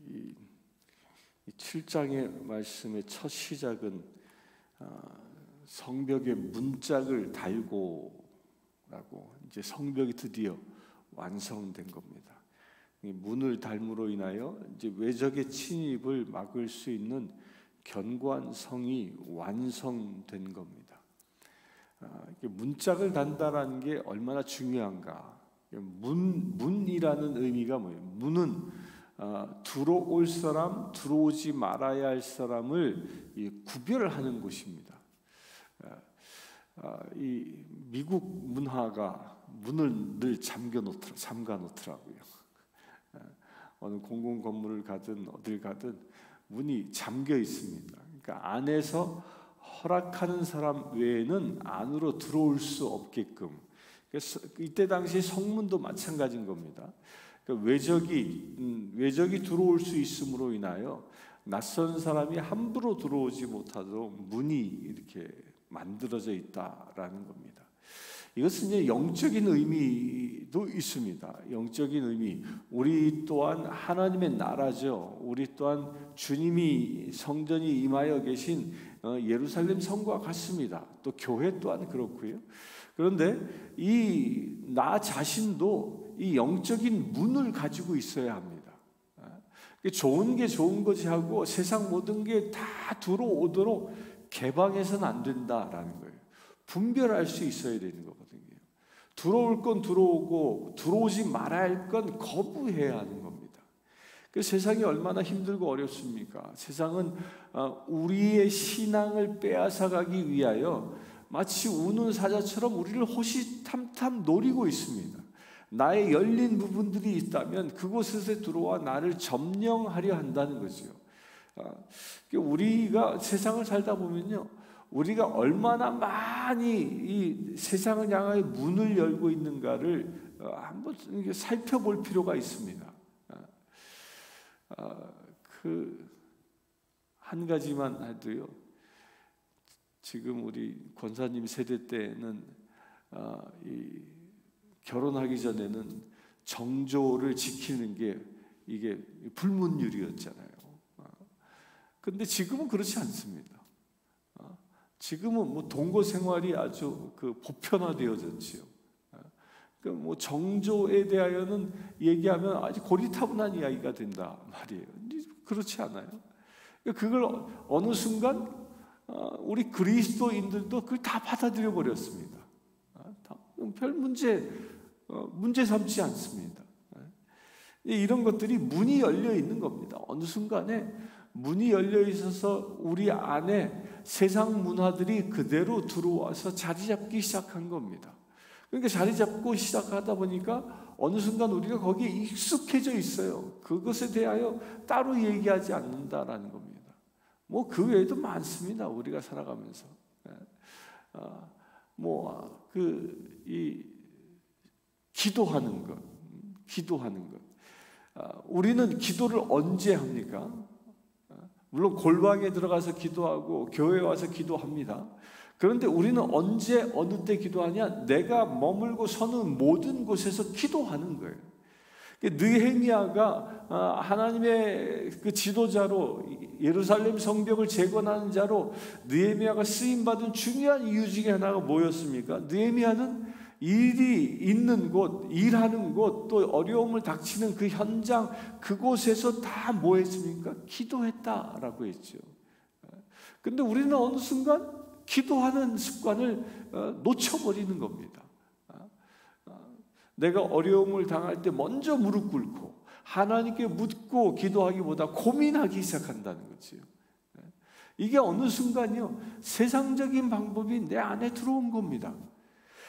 이 7장의 말씀의 첫 시작은 성벽에 문짝을 달고라고, 이제 성벽이 드디어 완성된 겁니다. 이 문을 달므로 인하여 이제 외적의 침입을 막을 수 있는 견고한 성이 완성된 겁니다. 문짝을 단다라는 게 얼마나 중요한가? 문이라는 의미가 뭐예요? 문은 들어올 사람, 들어오지 말아야 할 사람을 구별하는 곳입니다. 이 미국 문화가 문을 늘 잠가 놓더라고요. 어느 공공 건물을 가든 어딜 가든 문이 잠겨 있습니다. 그러니까 안에서 허락하는 사람 외에는 안으로 들어올 수 없게끔. 그래서 이때 당시 성문도 마찬가지인 겁니다. 그러니까 외적이 들어올 수 있음으로 인하여 낯선 사람이 함부로 들어오지 못하도록 문이 이렇게 만들어져 있다라는 겁니다. 이것은 이제 영적인 의미도 있습니다. 영적인 의미. 우리 또한 하나님의 나라죠. 우리 또한 주님이 성전이 임하여 계신 예루살렘 성과 같습니다. 또 교회 또한 그렇고요. 그런데 이 나 자신도 이 영적인 문을 가지고 있어야 합니다. 좋은 게 좋은 거지 하고 세상 모든 게 다 들어오도록 개방해서는 안 된다라는 거예요. 분별할 수 있어야 되는 거거든요. 들어올 건 들어오고 들어오지 말아야 할 건 거부해야 하는 겁니다. 그 세상이 얼마나 힘들고 어렵습니까? 세상은 우리의 신앙을 빼앗아가기 위하여 마치 우는 사자처럼 우리를 호시탐탐 노리고 있습니다. 나의 열린 부분들이 있다면 그곳에서 들어와 나를 점령하려 한다는 거죠. 우리가 세상을 살다 보면요, 우리가 얼마나 많이 이 세상을 향하여 문을 열고 있는가를 한번 살펴볼 필요가 있습니다. 그 한 가지만 해도요, 지금 우리 권사님 세대 때는 이 결혼하기 전에는 정조를 지키는 게 이게 불문율이었잖아요. 근데 지금은 그렇지 않습니다. 지금은 뭐 동거 생활이 아주 보편화되어졌지요. 뭐 정조에 대하여는 얘기하면 아주 고리타분한 이야기가 된다 말이에요. 그렇지 않아요? 그걸 어느 순간 우리 그리스도인들도 그걸 다 받아들여 버렸습니다. 별 문제 삼지 않습니다. 이런 것들이 문이 열려 있는 겁니다. 어느 순간에 문이 열려 있어서 우리 안에 세상 문화들이 그대로 들어와서 자리 잡기 시작한 겁니다. 그러니까 자리 잡고 시작하다 보니까 어느 순간 우리가 거기에 익숙해져 있어요. 그것에 대하여 따로 얘기하지 않는다라는 겁니다. 뭐 그 외에도 많습니다. 우리가 살아가면서 기도하는 것. 우리는 기도를 언제 합니까? 물론 골방에 들어가서 기도하고 교회에 와서 기도합니다. 그런데 우리는 언제 어느 때 기도하냐? 내가 머물고 서는 모든 곳에서 기도하는 거예요. 느헤미야가 하나님의 그 지도자로, 예루살렘 성벽을 재건하는 자로 느헤미야가 쓰임받은 중요한 이유 중에 하나가 뭐였습니까? 느헤미야는 일이 있는 곳, 일하는 곳, 또 어려움을 닥치는 그 현장, 그곳에서 다 뭐 했습니까? 기도했다라고 했죠. 근데 우리는 어느 순간 기도하는 습관을 놓쳐버리는 겁니다. 내가 어려움을 당할 때 먼저 무릎 꿇고 하나님께 묻고 기도하기보다 고민하기 시작한다는 거죠. 이게 어느 순간요, 세상적인 방법이 내 안에 들어온 겁니다.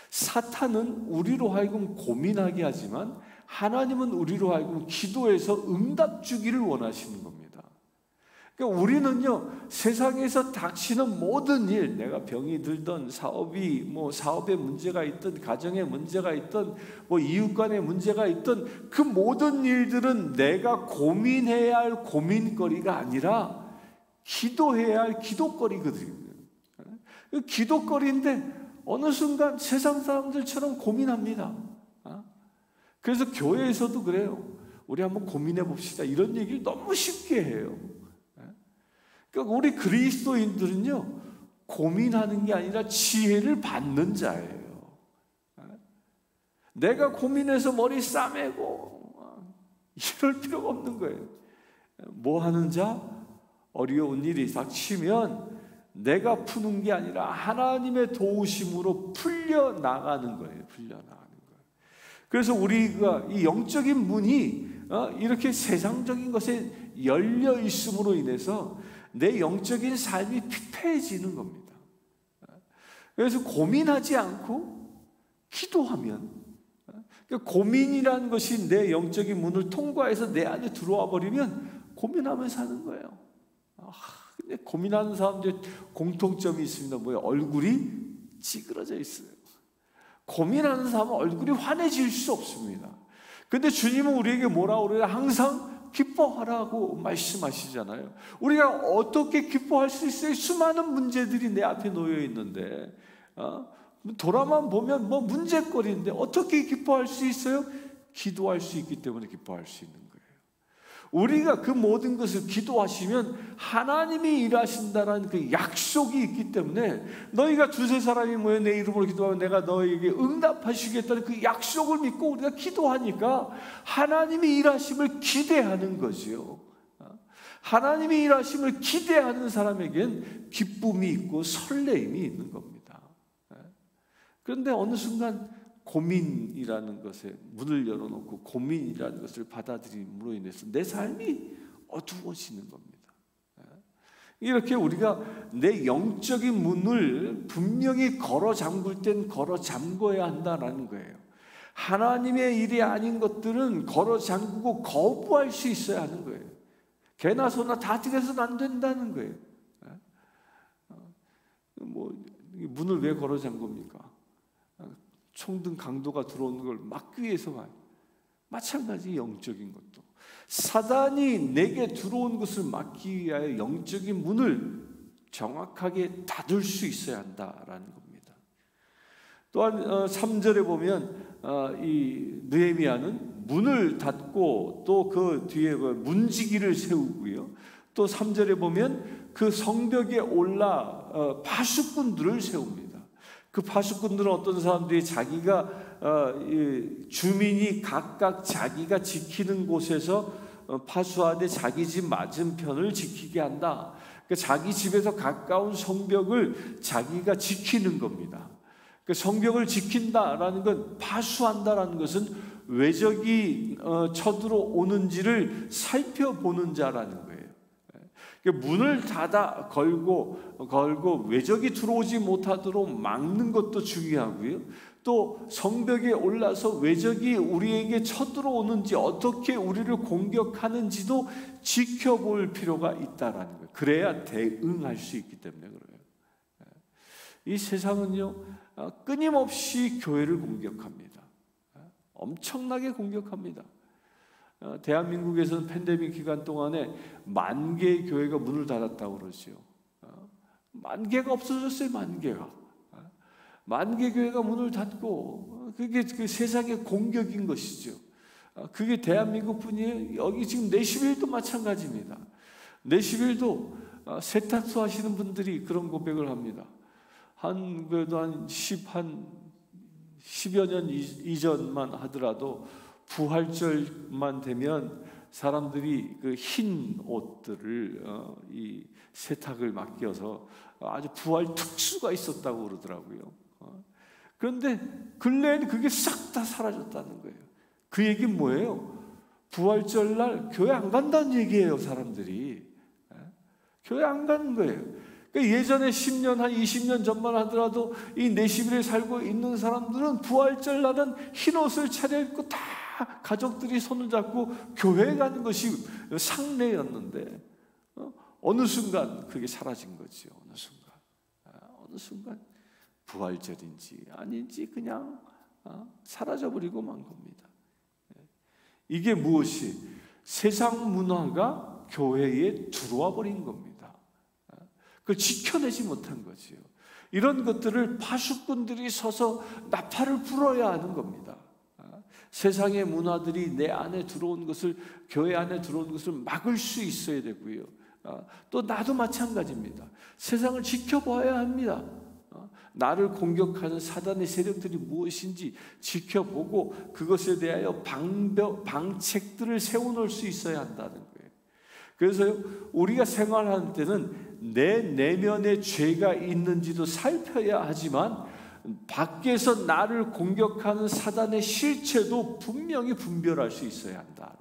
사탄은 우리로 하여금 고민하게 하지만 하나님은 우리로 하여금 기도해서 응답 주기를 원하시는 겁니다. 그러니까 우리는요, 세상에서 닥치는 모든 일, 내가 병이 들던 사업에 문제가 있든 가정에 문제가 있든 이웃 간에 문제가 있든 그 모든 일들은 내가 고민해야 할 고민거리가 아니라 기도해야 할 기도거리거든요. 기도거리인데 어느 순간 세상 사람들처럼 고민합니다. 그래서 교회에서도 그래요. 우리 한번 고민해 봅시다. 이런 얘기를 너무 쉽게 해요. 그러니까 우리 그리스도인들은요, 고민하는 게 아니라 지혜를 받는 자예요. 내가 고민해서 머리 싸매고 이럴 필요가 없는 거예요. 뭐 하는 자? 어려운 일이 닥치면 내가 푸는 게 아니라 하나님의 도우심으로 풀려나가는 거예요. 풀려나가는 거예요. 그래서 우리가 이 영적인 문이 이렇게 세상적인 것에 열려 있음으로 인해서 내 영적인 삶이 피폐해지는 겁니다. 그래서 고민하지 않고 기도하면, 그러니까 고민이라는 것이 내 영적인 문을 통과해서 내 안에 들어와 버리면 고민하면서 사는 거예요. 근데 고민하는 사람들의 공통점이 있습니다. 뭐예요? 얼굴이 찌그러져 있어요. 고민하는 사람은 얼굴이 환해질 수 없습니다. 근데 주님은 우리에게 뭐라고 그래요? 항상 기뻐하라고 말씀하시잖아요. 우리가 어떻게 기뻐할 수 있어요? 수많은 문제들이 내 앞에 놓여 있는데, 돌아만 보면 뭐 문제거리인데 어떻게 기뻐할 수 있어요? 기도할 수 있기 때문에 기뻐할 수 있는 거예요. 우리가 그 모든 것을 기도하시면 하나님이 일하신다는 그 약속이 있기 때문에, 너희가 두세 사람이 모여 내 이름으로 기도하면 내가 너희에게 응답하시겠다는 그 약속을 믿고 우리가 기도하니까 하나님이 일하심을 기대하는 거지요. 하나님이 일하심을 기대하는 사람에겐 기쁨이 있고 설레임이 있는 겁니다. 그런데 어느 순간 고민이라는 것에 문을 열어놓고 고민이라는 것을 받아들임으로 인해서 내 삶이 어두워지는 겁니다. 이렇게 우리가 내 영적인 문을 분명히 걸어 잠글 땐 걸어 잠궈야 한다는 거예요. 하나님의 일이 아닌 것들은 걸어 잠그고 거부할 수 있어야 하는 거예요. 개나 소나 다 들여서는 안 된다는 거예요. 문을 왜 걸어 잠굽니까? 총등 강도가 들어오는 걸 막기 위해서만. 마찬가지 영적인 것도 사단이 내게 들어온 것을 막기 위하여 영적인 문을 정확하게 닫을 수 있어야 한다라는 겁니다. 또한 3절에 보면 이 느헤미야는 문을 닫고 또 그 뒤에 문지기를 세우고요, 또 3절에 보면 그 성벽에 올라 파수꾼들을 세웁니다. 그 파수꾼들은 어떤 사람들이 자기가 주민이 각각 자기가 지키는 곳에서 파수하되 자기 집 맞은편을 지키게 한다. 그러니까 자기 집에서 가까운 성벽을 자기가 지키는 겁니다. 그러니까 성벽을 지킨다라는 건, 파수한다라는 것은 외적이 쳐들어오는지를 살펴보는 자라는 거예요. 문을 닫아 걸고 외적이 들어오지 못하도록 막는 것도 중요하고요, 또 성벽에 올라서 외적이 우리에게 쳐들어오는지 어떻게 우리를 공격하는지도 지켜볼 필요가 있다라는 거예요. 그래야 대응할 수 있기 때문에 그래요. 이 세상은요, 끊임없이 교회를 공격합니다. 엄청나게 공격합니다. 대한민국에서는 팬데믹 기간 동안에 10,000개의 교회가 문을 닫았다고 그러죠. 10,000개가 없어졌어요. 10,000개가. 10,000개 교회가 문을 닫고, 그게 그 세상의 공격인 것이죠. 그게 대한민국뿐이에요. 여기 지금 내시빌도 마찬가지입니다. 내시빌도 세탁소 하시는 분들이 그런 고백을 합니다. 그래도 한 10여 년 이전만 하더라도 부활절만 되면 사람들이 그 흰 옷들을 이 세탁을 맡겨서 아주 부활 특수가 있었다고 그러더라고요. 그런데 근래에는 그게 싹 다 사라졌다는 거예요. 그 얘기는 뭐예요? 부활절날 교회 안 간다는 얘기예요. 사람들이 교회 안 가는 거예요. 그러니까 예전에 10년, 한 20년 전만 하더라도 이 내시빌에 살고 있는 사람들은 부활절날은 흰 옷을 차려입고 다 가족들이 손을 잡고 교회에 가는 것이 상례였는데, 어느 순간 그게 사라진 거죠. 어느 순간 부활절인지 아닌지 그냥 사라져버리고 만 겁니다. 이게 무엇이? 세상 문화가 교회에 들어와 버린 겁니다. 그걸 지켜내지 못한 거지요. 이런 것들을 파수꾼들이 서서 나팔을 불어야 하는 겁니다. 세상의 문화들이 내 안에 들어온 것을, 교회 안에 들어온 것을 막을 수 있어야 되고요. 또 나도 마찬가지입니다. 세상을 지켜봐야 합니다. 나를 공격하는 사단의 세력들이 무엇인지 지켜보고 그것에 대하여 방책들을 세워놓을 수 있어야 한다는 거예요. 그래서 우리가 생활하는 때는 내 내면에 죄가 있는지도 살펴야 하지만 밖에서 나를 공격하는 사단의 실체도 분명히 분별할 수 있어야 한다라는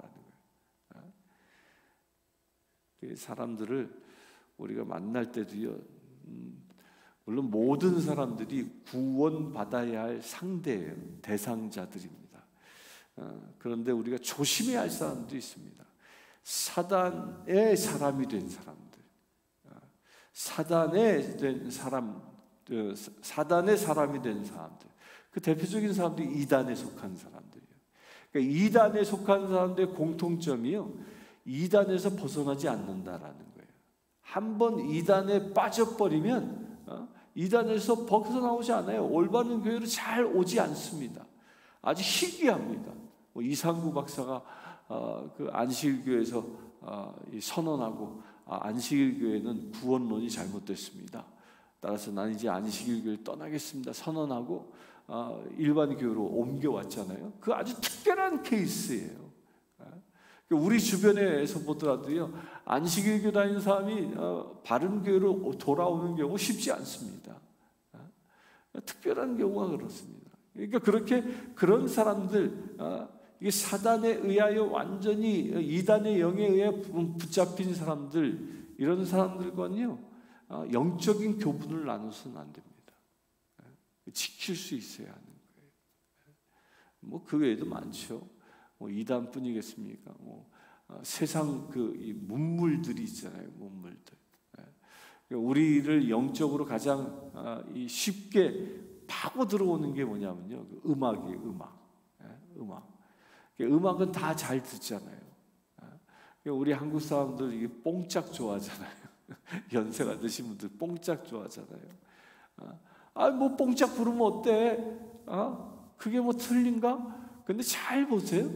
거예요. 사람들을 우리가 만날 때도요, 물론 모든 사람들이 구원받아야 할 상대예요. 대상자들입니다. 그런데 우리가 조심해야 할 사람도 있습니다. 사단의 사람이 된 사람들, 사단의 사람이 된 사람들, 그 대표적인 사람들이 이단에 속한 사람들이에요. 그러니까 이단에 속한 사람들의 공통점이요, 이단에서 벗어나지 않는다라는 거예요. 한번 이단에 빠져버리면 이단에서 벗어나오지 않아요. 올바른 교회로 잘 오지 않습니다. 아주 희귀합니다. 이상구 박사가 그 안식일교회에서 선언하고, 안식일교회는 구원론이 잘못됐습니다. 따라서 나는 이제 안식일교회를 떠나겠습니다 선언하고 일반 교회로 옮겨왔잖아요. 그 아주 특별한 케이스예요. 우리 주변에서 보더라도요, 안식일교 다니는 사람이 바른 교회로 돌아오는 경우 쉽지 않습니다. 특별한 경우가 그렇습니다. 그러니까 그런 사람들, 이게 사단에 의하여 완전히 이단의 영에 의해 붙잡힌 사람들, 이런 사람들과는요, 영적인 교분을 나눠서는 안 됩니다. 지킬 수 있어야 하는 거예요. 그 외에도 많죠. 이단뿐이겠습니까? 세상 이 문물들이 있잖아요. 문물들. 우리를 영적으로 가장 쉽게 파고 들어오는 게 뭐냐면요, 음악이에요. 음악은 다 잘 듣잖아요. 우리 한국 사람들 이게 뽕짝 좋아하잖아요. 연세가 드신 분들 뽕짝 좋아하잖아요. 뭐 뽕짝 부르면 어때? 그게 뭐 틀린가? 근데 잘 보세요.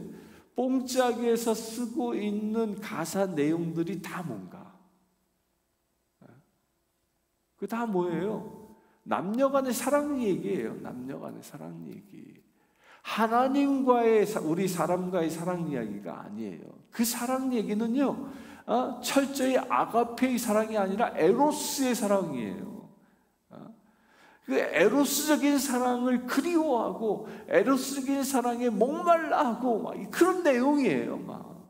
뽕짝에서 쓰고 있는 가사 내용들이 다 뭔가? 그 다 뭐예요? 남녀간의 사랑 얘기예요. 남녀간의 사랑 얘기. 하나님과의, 우리 사람과의 사랑 이야기가 아니에요. 그 사랑 얘기는요, 철저히 아가페의 사랑이 아니라 에로스의 사랑이에요. 그 에로스적인 사랑을 그리워하고 에로스적인 사랑에 목말라하고 그런 내용이에요.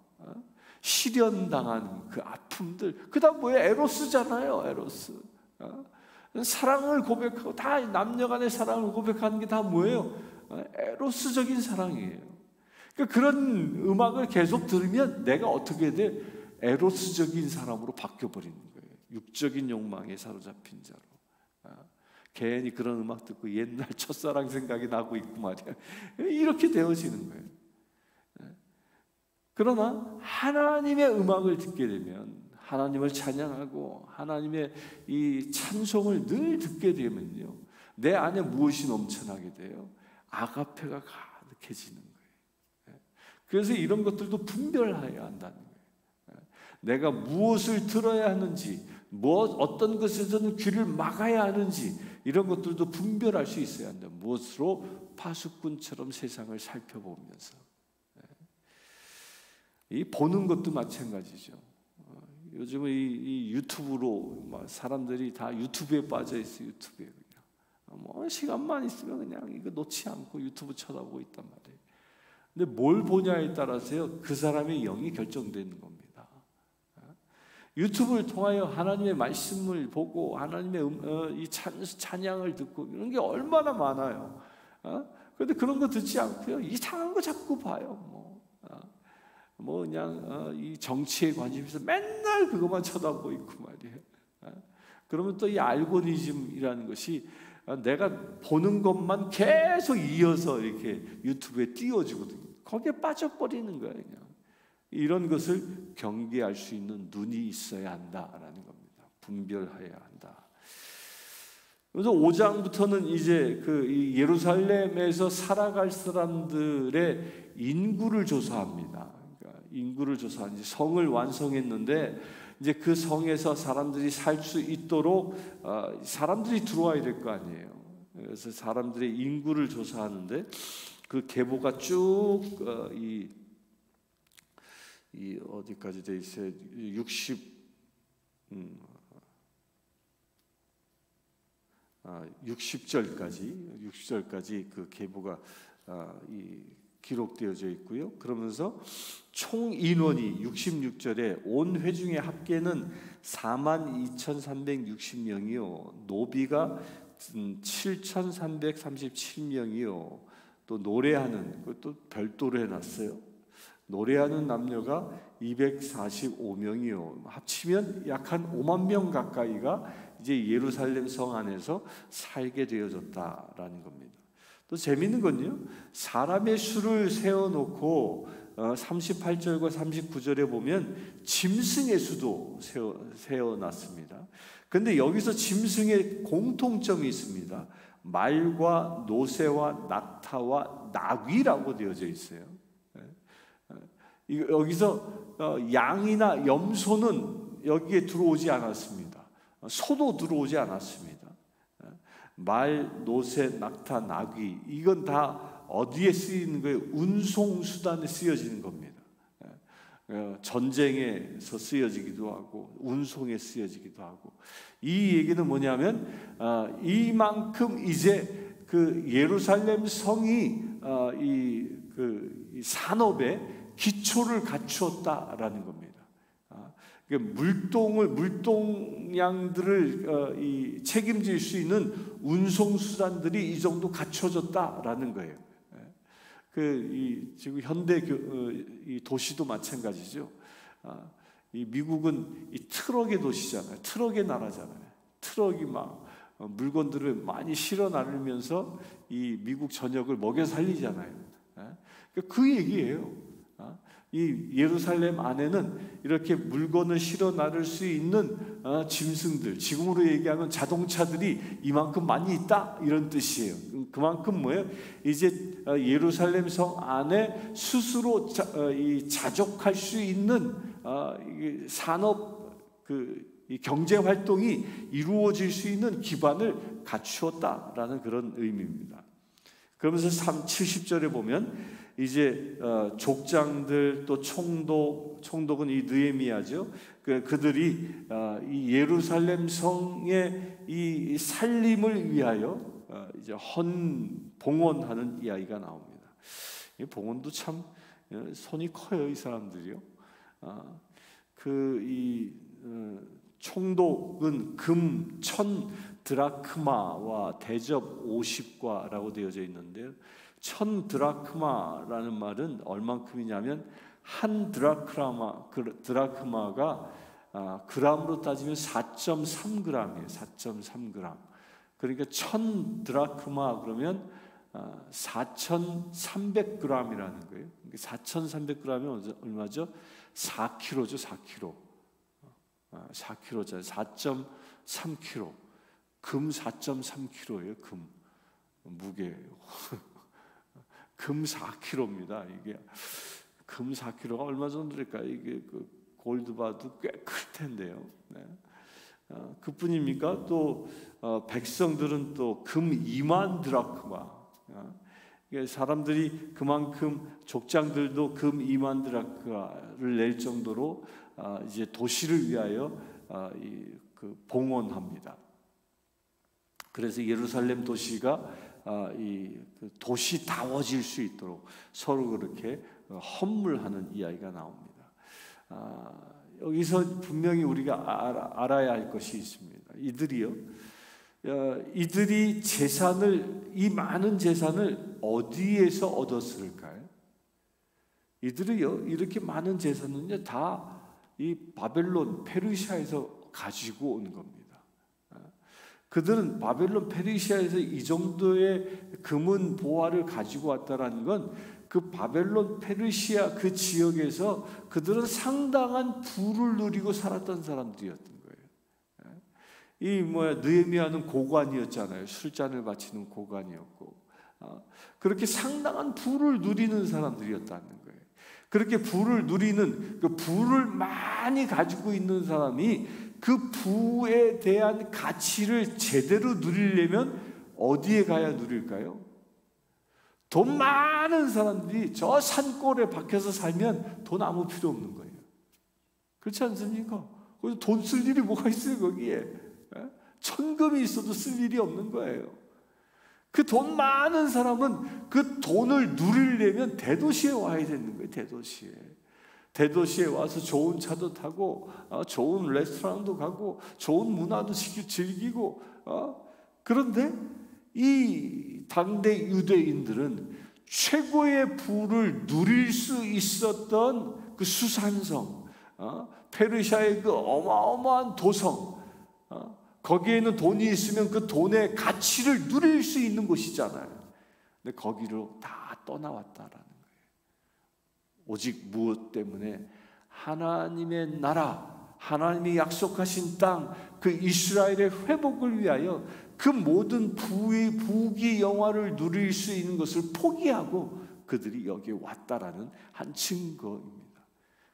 실현당한 그 아픔들, 그다음 뭐예요? 에로스잖아요. 에로스. 사랑을 고백하고, 다 남녀간의 사랑을 고백하는 게 다 뭐예요? 에로스적인 사랑이에요. 그러니까 그런 음악을 계속 들으면 내가 어떻게 돼? 에로스적인 사람으로 바뀌어버리는 거예요. 육적인 욕망에 사로잡힌 자로. 괜히 그런 음악 듣고 옛날 첫사랑 생각이 나고 있고 말이야. 이렇게 되어지는 거예요. 그러나 하나님의 음악을 듣게 되면, 하나님을 찬양하고 하나님의 이 찬송을 늘 듣게 되면요, 내 안에 무엇이 넘쳐나게 돼요? 아가페가 가득해지는 거예요. 그래서 이런 것들도 분별해야 한다는 거예요. 내가 무엇을 들어야 하는지, 어떤 것에서는 귀를 막아야 하는지, 이런 것들도 분별할 수 있어야 한다. 무엇으로? 파수꾼처럼 세상을 살펴보면서. 이 보는 것도 마찬가지죠. 요즘은 이 유튜브로 사람들이 다 유튜브에 빠져 있어요. 유튜브에 그냥 시간만 있으면 그냥 이거 놓지 않고 유튜브 쳐다보고 있단 말이에요. 근데 뭘 보냐에 따라서요, 그 사람의 영이 결정되는 겁니다. 유튜브를 통하여 하나님의 말씀을 보고 하나님의 이 찬양을 듣고 이런 게 얼마나 많아요. 그런데 그런 거 듣지 않고요, 이상한 거 자꾸 봐요. 그냥 이 정치에 관심 있어 맨날 그것만 쳐다보고 있고 말이에요. 그러면 또 이 알고리즘이라는 것이 내가 보는 것만 계속 이어서 이렇게 유튜브에 띄워주거든요. 거기에 빠져버리는 거예요. 그냥. 이런 것을 경계할 수 있는 눈이 있어야 한다라는 겁니다. 분별해야 한다. 그래서 5장부터는 이제 이 예루살렘에서 살아갈 사람들의 인구를 조사합니다. 그러니까 인구를 조사한 성을 완성했는데 이제 그 성에서 사람들이 살 수 있도록 사람들이 들어와야 될 거 아니에요. 그래서 사람들의 인구를 조사하는데 그 계보가 쭉 이 어디까지 돼 있어요? 60절까지 그 계보가 기록되어져 있고요. 그러면서 총 인원이 66절에 온 회중의 합계는 42,360명이요. 노비가 7,337명이요. 또 노래하는 그것도 별도로 해놨어요. 노래하는 남녀가 245명이요. 합치면 약 한 5만 명 가까이가 이제 예루살렘 성 안에서 살게 되어졌다라는 겁니다. 또 재미있는 건요, 사람의 수를 세워놓고 38절과 39절에 보면 짐승의 수도 세워놨습니다. 그런데 여기서 짐승의 공통점이 있습니다. 말과 노새와 낙타와 나귀라고 되어져 있어요. 여기서 양이나 염소는 여기에 들어오지 않았습니다. 소도 들어오지 않았습니다. 말, 노새, 낙타, 나귀 이건 다 어디에 쓰이는 거예요? 운송수단에 쓰여지는 겁니다. 전쟁에서 쓰여지기도 하고 운송에 쓰여지기도 하고. 이 얘기는 뭐냐면 이만큼 이제 그 예루살렘 성이 이 산업에 기초를 갖추었다라는 겁니다. 물동량들을 책임질 수 있는 운송 수단들이 이 정도 갖춰졌다라는 거예요. 지금 현대 이 도시도 마찬가지죠. 이 미국은 이 트럭의 도시잖아요. 트럭의 나라잖아요. 트럭이 막 물건들을 많이 실어 나르면서 이 미국 전역을 먹여 살리잖아요. 그 얘기예요. 이 예루살렘 안에는 이렇게 물건을 실어 나를 수 있는 짐승들, 지금으로 얘기하면 자동차들이 이만큼 많이 있다 이런 뜻이에요. 그만큼 뭐예요? 이제 예루살렘 성 안에 스스로 자족할 수 있는 산업 이 경제 활동이 이루어질 수 있는 기반을 갖추었다라는 그런 의미입니다. 그러면서 70절에 보면 이제 족장들 또 총독은 이 느헤미야죠. 그들이 이 예루살렘 성의 이 살림을 위하여 이제 봉헌하는 이야기가 나옵니다. 이 봉헌도 참 손이 커요, 이 사람들이요. 총독은 금 1000 드라크마와 대접 50과라고 되어져 있는데요. 1000 드라크마라는 말은 얼만큼이냐면 한 드라크마가 그람으로 따지면 4.3g이에요. 4.3g. 그러니까 1000 드라크마 그러면 4,300g이라는 거예요. 4,300g이면 얼마죠? 4kg죠, 4kg. 4kg짜리 4.3kg. 금 4.3kg예요. 금 무게. 금 4kg입니다. 이게 금 4kg가 얼마 정도일까요? 이게 골드바도 꽤 클 텐데요. 네. 그뿐입니까? 또 백성들은 또 금 2만 드라크마. 사람들이 그만큼 족장들도 금 2만 드라크마를 낼 정도로 이제 도시를 위하여 봉헌합니다. 그래서 예루살렘 도시가 도시다워질 수 있도록 서로 그렇게 헌물하는 이야기가 나옵니다. 여기서 분명히 우리가 알아야 할 것이 있습니다. 이들이 이 많은 재산을 어디에서 얻었을까요? 이들이요, 이렇게 많은 재산은요, 다 이 바벨론, 페르시아에서 가지고 온 겁니다. 그들은 바벨론, 페르시아에서 이 정도의 금은 보화를 가지고 왔다라는 건 그 바벨론, 페르시아 그 지역에서 그들은 상당한 부를 누리고 살았던 사람들이었던 거예요. 느헤미야는 고관이었잖아요. 술잔을 바치는 고관이었고, 그렇게 상당한 부를 누리는 사람들이었다는 거예요. 그렇게 부를 누리는, 그 부를 많이 가지고 있는 사람이 그 부에 대한 가치를 제대로 누리려면 어디에 가야 누릴까요? 돈 많은 사람들이 저 산골에 박혀서 살면 돈 아무 필요 없는 거예요. 그렇지 않습니까? 거기서 돈 쓸 일이 뭐가 있어요, 거기에? 천금이 있어도 쓸 일이 없는 거예요. 그 돈 많은 사람은 그 돈을 누리려면 대도시에 와야 되는 거예요. 대도시에 와서 좋은 차도 타고, 좋은 레스토랑도 가고, 좋은 문화도 즐기고, 그런데 이 당대 유대인들은 최고의 부를 누릴 수 있었던 그 수산성, 페르시아의 그 어마어마한 도성, 거기에는 돈이 있으면 그 돈의 가치를 누릴 수 있는 곳이잖아요. 근데 거기로 다 떠나왔다라는 거예요. 오직 무엇 때문에? 하나님의 나라, 하나님이 약속하신 땅, 그 이스라엘의 회복을 위하여 그 모든 부귀 영화를 누릴 수 있는 것을 포기하고 그들이 여기에 왔다라는 한 증거입니다.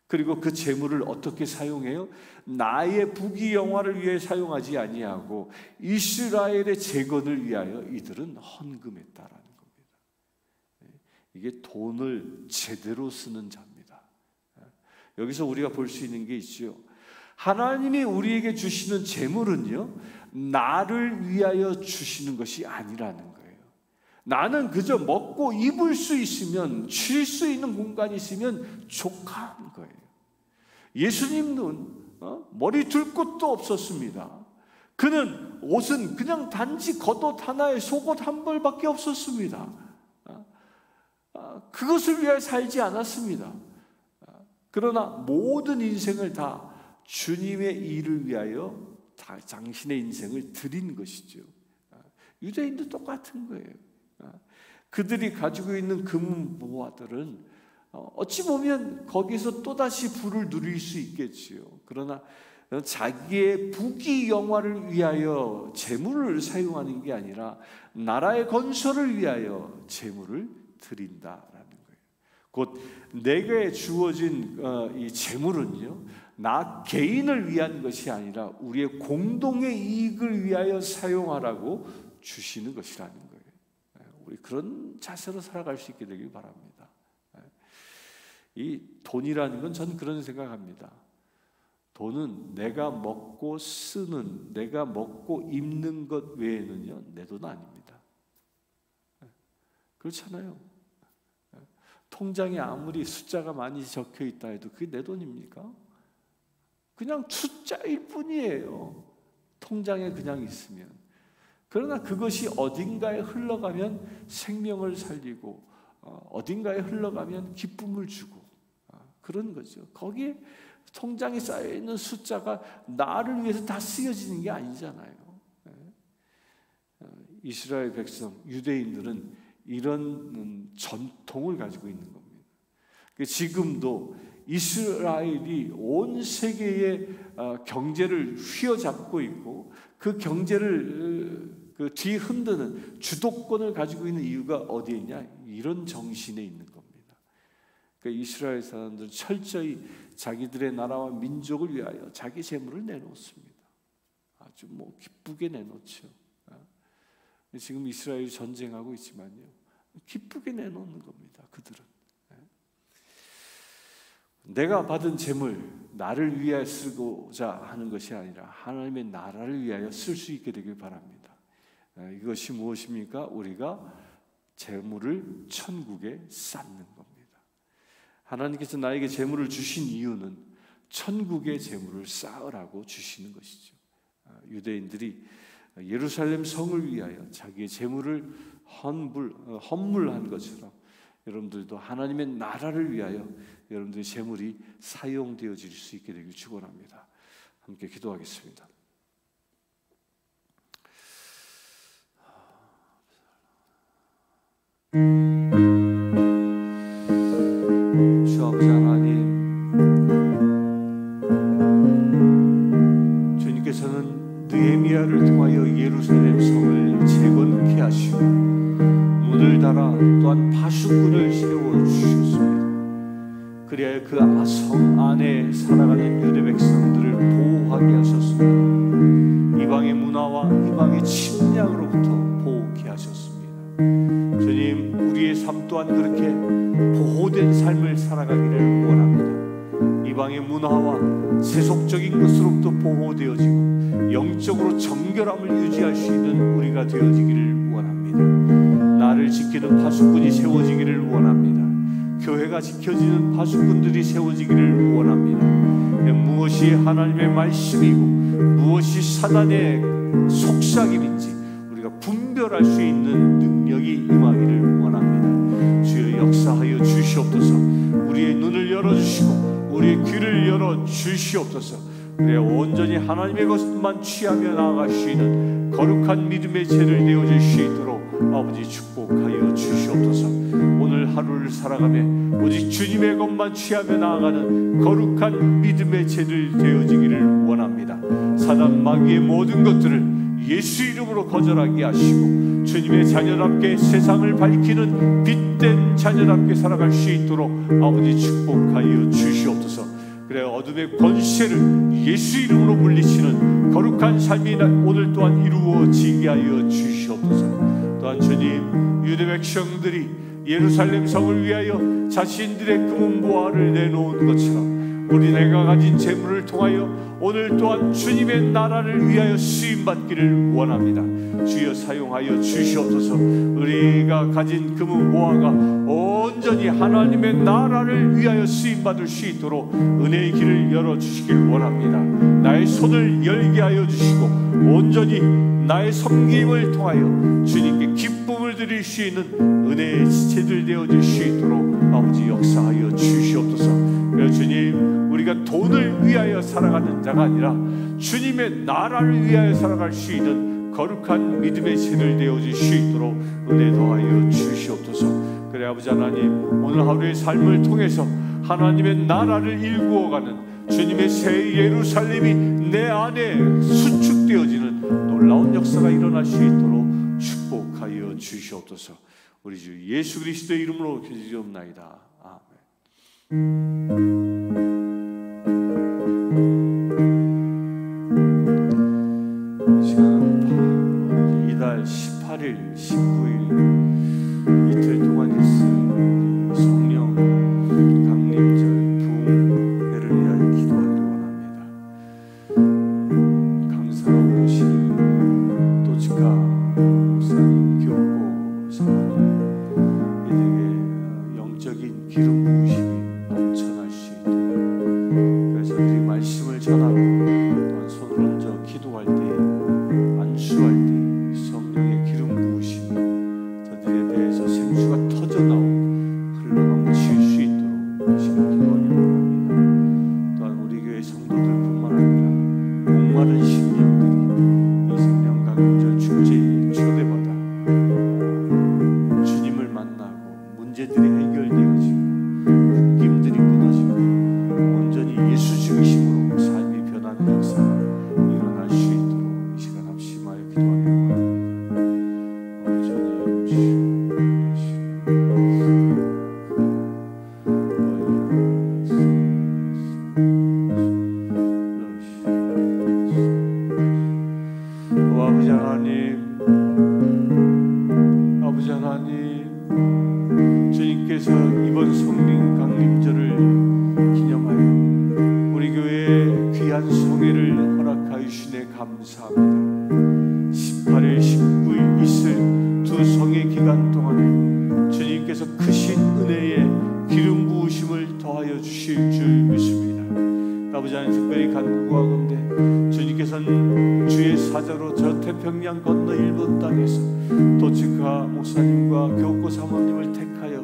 그리고 그 재물을 어떻게 사용해요? 나의 부귀 영화를 위해 사용하지 아니하고 이스라엘의 재건을 위하여 이들은 헌금했다라는 겁니다. 이게 돈을 제대로 쓰는 자입니다. 여기서 우리가 볼 수 있는 게 있죠. 하나님이 우리에게 주시는 재물은요, 나를 위하여 주시는 것이 아니라는 거예요. 나는 그저 먹고 입을 수 있으면, 쉴 수 있는 공간이 있으면 족한 거예요. 예수님은 머리 둘 곳도 없었습니다. 그는 옷은 그냥 단지 겉옷 하나에 속옷 한 벌밖에 없었습니다. 그것을 위하여 살지 않았습니다. 그러나 모든 인생을 다 주님의 일을 위하여 당신의 인생을 드린 것이죠. 유대인도 똑같은 거예요. 그들이 가지고 있는 금보화들은 어찌 보면 거기서 또다시 부를 누릴 수 있겠지요. 그러나 자기의 부귀 영화를 위하여 재물을 사용하는 게 아니라 나라의 건설을 위하여 재물을 드린다라는 거예요. 곧 내게 주어진 이 재물은요, 나 개인을 위한 것이 아니라 우리의 공동의 이익을 위하여 사용하라고 주시는 것이라는 거예요. 우리 그런 자세로 살아갈 수 있게 되길 바랍니다. 이 돈이라는 건 저는 그런 생각합니다. 돈은 내가 먹고 쓰는, 내가 먹고 입는 것 외에는요, 내 돈 아닙니다. 그렇잖아요. 통장에 아무리 숫자가 많이 적혀 있다 해도 그게 내 돈입니까? 그냥 숫자일 뿐이에요. 통장에 그냥 있으면. 그러나 그것이 어딘가에 흘러가면 생명을 살리고, 어딘가에 흘러가면 기쁨을 주고, 그런 거죠. 거기에 통장에 쌓여있는 숫자가 나를 위해서 다 쓰여지는 게 아니잖아요. 이스라엘 백성, 유대인들은 이런 전통을 가지고 있는 겁니다. 지금도 이스라엘이 온 세계의 경제를 휘어잡고 있고 그 경제를 그 뒤흔드는 주도권을 가지고 있는 이유가 어디에 있냐? 이런 정신에 있는 겁니다. 그러니까 이스라엘 사람들은 철저히 자기들의 나라와 민족을 위하여 자기 재물을 내놓습니다. 아주 기쁘게 내놓죠. 지금 이스라엘이 전쟁하고 있지만요, 기쁘게 내놓는 겁니다. 그들은 내가 받은 재물, 나를 위하여 쓰고자 하는 것이 아니라 하나님의 나라를 위하여 쓸 수 있게 되길 바랍니다. 이것이 무엇입니까? 우리가 재물을 천국에 쌓는 겁니다. 하나님께서 나에게 재물을 주신 이유는 천국의 재물을 쌓으라고 주시는 것이죠. 유대인들이 예루살렘 성을 위하여 자기의 재물을 헌물한 것처럼 여러분들도 하나님의 나라를 위하여 여러분들의 재물이 사용되어질 수 있게 되길 축원합니다. 함께 기도하겠습니다. 주 아버지 하나님, 주님께서는 느헤미야를 그래야 그 성 안에 살아가는 유대 백성들을 보호하게 하셨습니다. 이방의 문화와 이방의 침략으로부터 보호하게 하셨습니다. 주님, 우리의 삶 또한 그렇게 보호된 삶을 살아가기를 원합니다. 이방의 문화와 세속적인 것으로부터 보호되어지고 영적으로 정결함을 유지할 수 있는 우리가 되어지기를 원합니다. 나를 지키는 파수꾼이 세워지기를 원합니다. 교회가 지켜지는 파수꾼들이 세워지기를 원합니다. 무엇이 하나님의 말씀이고 무엇이 사단의 속삭임인지 우리가 분별할 수 있는 능력이 임하기를 원합니다. 주여 역사하여 주시옵소서. 우리의 눈을 열어주시고 우리의 귀를 열어주시옵소서. 그래 온전히 하나님의 것만 취하며 나아갈 수 있는 거룩한 믿음의 죄를 내어줄 수 있도록 아버지 축복하여 주시옵소서. 오늘 하루를 살아가며 오직 주님의 것만 취하며 나아가는 거룩한 믿음의 죄를 되어지기를 원합니다. 사단 마귀의 모든 것들을 예수 이름으로 거절하게 하시고 주님의 자녀답게 세상을 밝히는 빛된 자녀답게 살아갈 수 있도록 아버지 축복하여 주시옵소서. 그래 어둠의 권세를 예수 이름으로 물리치는 거룩한 삶이 오늘 또한 이루어지게 하여 주시옵소서. 또한 주님, 유대 백성들이 예루살렘 성을 위하여 자신들의 금은 보화를 내놓은 것처럼 우리네가 가진 재물을 통하여 오늘 또한 주님의 나라를 위하여 쓰임받기를 원합니다. 주여 사용하여 주시옵소서. 우리가 가진 금은 보화가 온전히 하나님의 나라를 위하여 쓰임받을 수 있도록 은혜의 길을 열어주시길 원합니다. 나의 손을 열게 하여 주시고 온전히 나의 섬김을 통하여 주님께 기쁨을 드릴 수 있는 은혜의 지체들 되어질 수 있도록 아버지 역사하여 주시옵소서. 주님, 우리가 돈을 위하여 살아가는 자가 아니라 주님의 나라를 위하여 살아갈 수 있는 거룩한 믿음의 신을 되어질 수 있도록 은혜 더하여 주시옵소서. 그래 아버지 하나님, 오늘 하루의 삶을 통해서 하나님의 나라를 일구어가는 주님의 새 예루살렘이 내 안에 수축되어지는 놀라운 역사가 일어날 수 있도록 축복하여 주시옵소서. 우리 주 예수 그리스도의 이름으로 기도하옵나이다. 아멘. 시간은 이달 18일, 19일 이틀 동안 있을 성령 강림절 부흥회를 위하여 기도하기를 원합니다. 강사로 오실 도지카 목사님, 교고 사모님 이들에게 영적인 기름 부으심이 넘쳐날 수 있도록, 그래서 저들이 말씀을 전하고 또한 손을 얹어 기도할 때, 안수할 때 성령의 기름 부으심이 저들에 대해서 생수가 터져나오고 흘러넘칠 수 있도록 이 시간 기도하기를 원합니다. 또한 우리 교회 성도들뿐만 아니라 목마른 심령들이 이 생명 강림절 축제에 초대받아 주님을 만나고 문제들이 해결되어지고 묶임들이 끊어지고 온전히 예수 중심으로 삶이 변하는 역사가 일어날 수 있도록 이 시간 합심하여 기도하기를 원합니다. 아버지 하나님, 아버지 하나님, 아버지 하나님, 주님께서 이번 성령 강림절을 기념하여 우리 교회에 귀한 성회를 허락하여 주시네 감사합니다. 18일, 19일 있을 두 성회 기간 동안에 주님께서 크신 은혜의 기름 부으심을 더하여 주실 줄 믿습니다. 아버지 하나님, 특별히 간구하건대 주님께서는 주의 사자로 저 태평양 건너 일본 땅에서 도치카 목사님과 교고 사모님을 택하여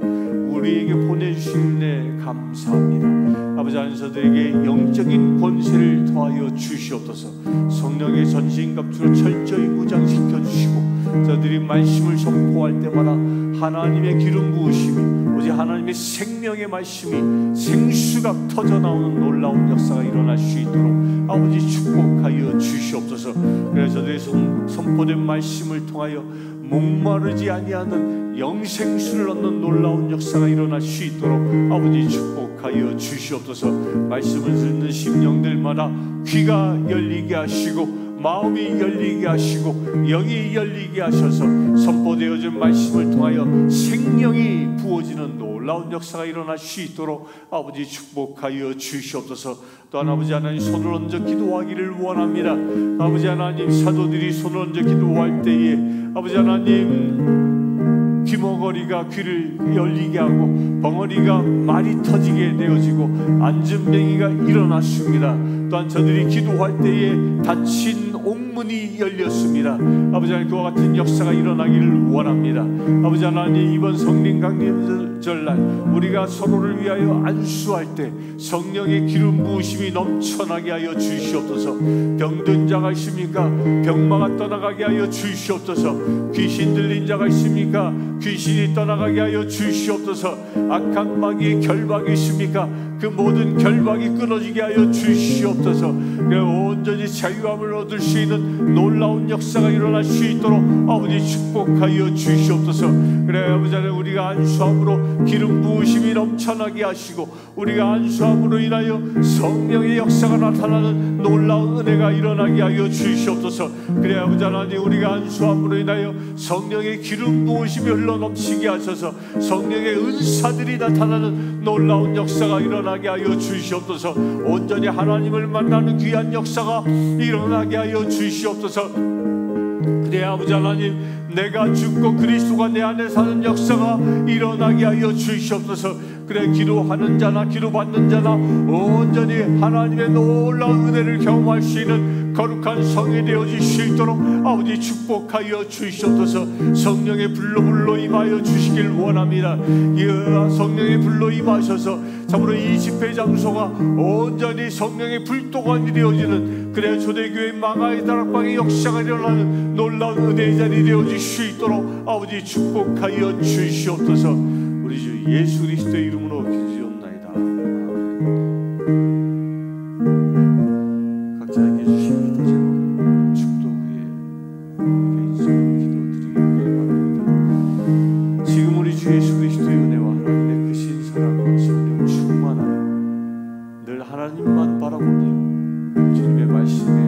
우리에게 보내주시네 감사합니다. 아버지 하나님, 저들에게 영적인 권세를 더하여 주시옵소서. 성령의 전신갑주로 철저히 무장시켜 주시고 저들이 말씀을 선포할 때마다 하나님의 기름 부으심이 아버지 하나님의 생명의 말씀이 생수가 터져나오는 놀라운 역사가 일어날 수 있도록 아버지 축복하여 주시옵소서. 그래서 저들의 선포된 말씀을 통하여 목마르지 아니하는 영생수를 얻는 놀라운 역사가 일어날 수 있도록 아버지 축복하여 주시옵소서. 말씀을 듣는 심령들마다 귀가 열리게 하시고 마음이 열리게 하시고 영이 열리게 하셔서 선포되어진 말씀을 통하여 생명이 부어지는 놀라운 역사가 일어날 수 있도록 아버지 축복하여 주시옵소서. 또한 아버지 하나님 손을 얹어 기도하기를 원합니다. 아버지 하나님 사도들이 손을 얹어 기도할 때에 아버지 하나님 귀머거리가 귀를 열리게 하고 벙어리가 말이 터지게 되어지고 안전뱅이가 일어났습니다. 또한 저들이 기도할 때에 닫힌 옥문이 열렸습니다. 아버지 하나님 그와 같은 역사가 일어나기를 원합니다. 아버지 하나님 이번 성령 강림절날 우리가 서로를 위하여 안수할 때 성령의 기름 부으심이 넘쳐나게 하여 주시옵소서. 병든 자가 있습니까? 병마가 떠나가게 하여 주시옵소서. 귀신 들린 자가 있습니까? 귀신이 떠나가게 하여 주시옵소서. 악한 마귀의 결박이 있습니까? 그 모든 결박이 끊어지게 하여 주시옵소서. 온전히 자유함을 얻을 수 있는 놀라운 역사가 일어날 수 있도록 아버지 축복하여 주시옵소서. 그래 아버지 하나님 우리가 안수함으로 기름 부으심이 넘쳐나게 하시고 우리가 안수함으로 인하여 성령의 역사가 나타나는 놀라운 은혜가 일어나게 하여 주시옵소서. 그래 아버지 하나님 우리가 안수함으로 인하여 성령의 기름 부으심이 흘러넘치게 하셔서 성령의 은사들이 나타나는 놀라운 역사가 일어나게 하여 주시옵소서. 온전히 하나님을 만나는 귀한 역사가 일어나게 하여 주시옵소서. 그래 아버지 하나님 내가 죽고 그리스도가 내 안에 사는 역사가 일어나게 하여 주시옵소서. 그래 기도하는 자나 기도받는 자나 온전히 하나님의 놀라운 은혜를 경험할 수 있는 거룩한 성이 되어질 수 있도록 아버지 축복하여 주시옵소서. 성령의 불로 임하여 주시길 원합니다. 성령의 불로 임하셔서 참으로 이 집회 장소가 온전히 성령의 불도관이 되어지는 그래 초대교회 망하의 다락방의 역사가 일어나는 놀라운 은혜의 자리 되어질 수 있도록 아버지 축복하여 주시옵소서. 우리 주 예수 그리스도의 이름으로 기도하옵나이다. 각자에게 주신 기도 제목 축도 후에 개인적으로 기도드리기를 바랍니다. 지금 우리 주 예수 그리스도의 은혜와 하나님의 크신 사랑과 성령 충만함 늘 하나님만 바라보며 주님의 말씀에